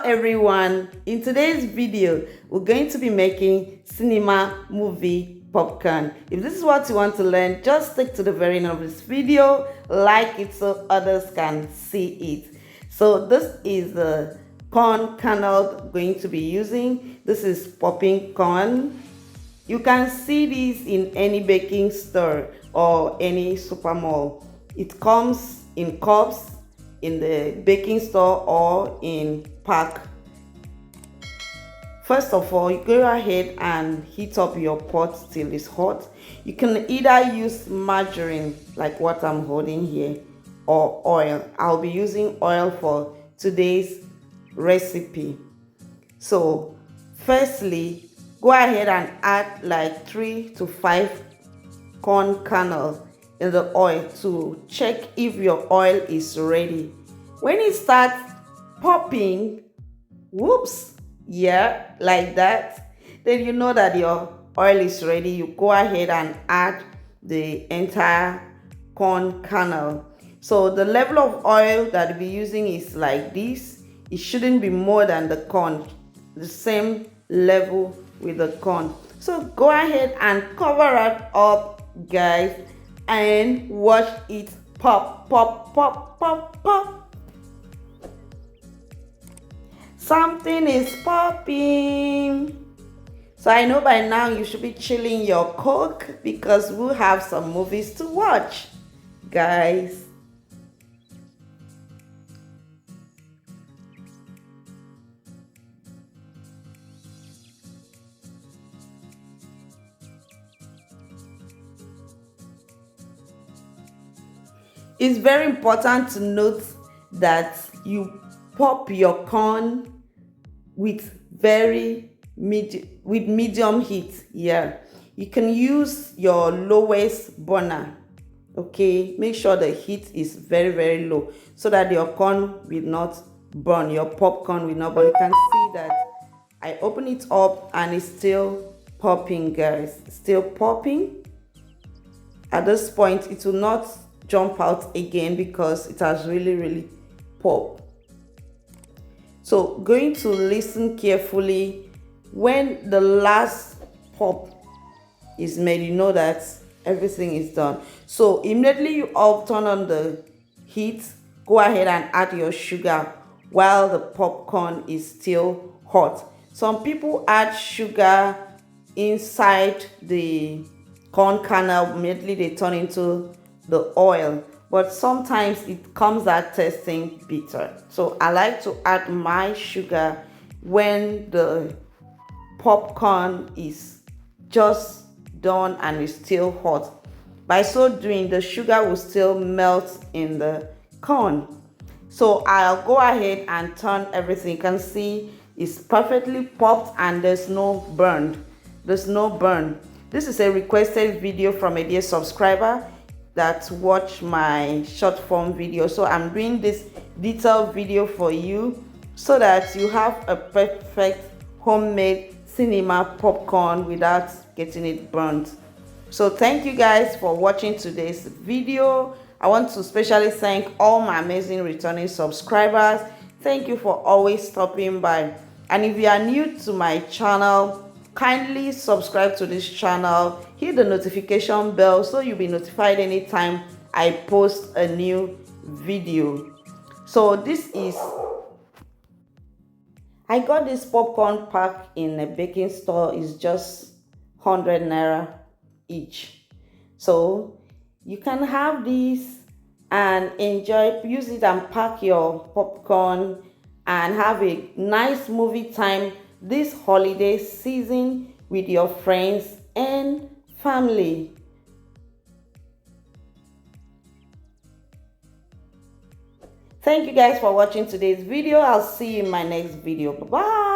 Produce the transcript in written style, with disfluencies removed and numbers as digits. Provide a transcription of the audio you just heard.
Everyone, in today's video we're going to be making cinema movie popcorn. If this is what you want to learn, just stick to the very end of this video, like it so others can see it. So this is the corn kernel going to be using. This is popping corn. You can see this in any baking store or any supermall. It comes in cups in the baking store or in pack. First of all, you go ahead and heat up your pot till it's hot. You can either use margarine like what I'm holding here or oil. I'll be using oil for today's recipe. So firstly, go ahead and add like 3 to 5 corn kernel in the oil to check if your oil is ready. When it starts popping, whoops, yeah, like that, then you know that your oil is ready. You go ahead and add the entire corn kernel. So the level of oil that we're using is like this. It shouldn't be more than the corn, the same level with the corn. So go ahead and cover it up, guys, and watch it pop, pop, pop, pop, pop. Something is popping. So I know by now you should be chilling your Coke because we'll have some movies to watch, guys. It's very important to note that you pop your corn with medium heat. Yeah, you can use your lowest burner. Okay, make sure the heat is very low so that your corn will not burn, your popcorn will not burn. You can see that I open it up and it's still popping, guys. Still popping. At this point it will not jump out again because it has really popped. So going to listen carefully. When the last pop is made, you know that everything is done. So immediately you all turn on the heat, go ahead and add your sugar while the popcorn is still hot. Some people add sugar inside the corn kernel, immediately they turn into the oil, but sometimes it comes out tasting bitter. So I like to add my sugar when the popcorn is just done and is still hot. By so doing, the sugar will still melt in the corn. So I'll go ahead and turn everything. You can see it's perfectly popped and there's no burn. There's no burn. This is a requested video from a dear subscriber that watch my short form video, so I'm doing this detailed video for you so that you have a perfect homemade cinema popcorn without getting it burnt. So thank you guys for watching today's video. I want to especially thank all my amazing returning subscribers. Thank you for always stopping by, and if you are new to my channel, kindly subscribe to this channel, hit the notification bell so you'll be notified anytime I post a new video. So this is, I got this popcorn pack in a baking store. It's just 100 naira each. So you can have this and enjoy, use it and pack your popcorn and have a nice movie time this holiday season with your friends and family. Thank you guys for watching today's video. I'll see you in my next video. Bye bye.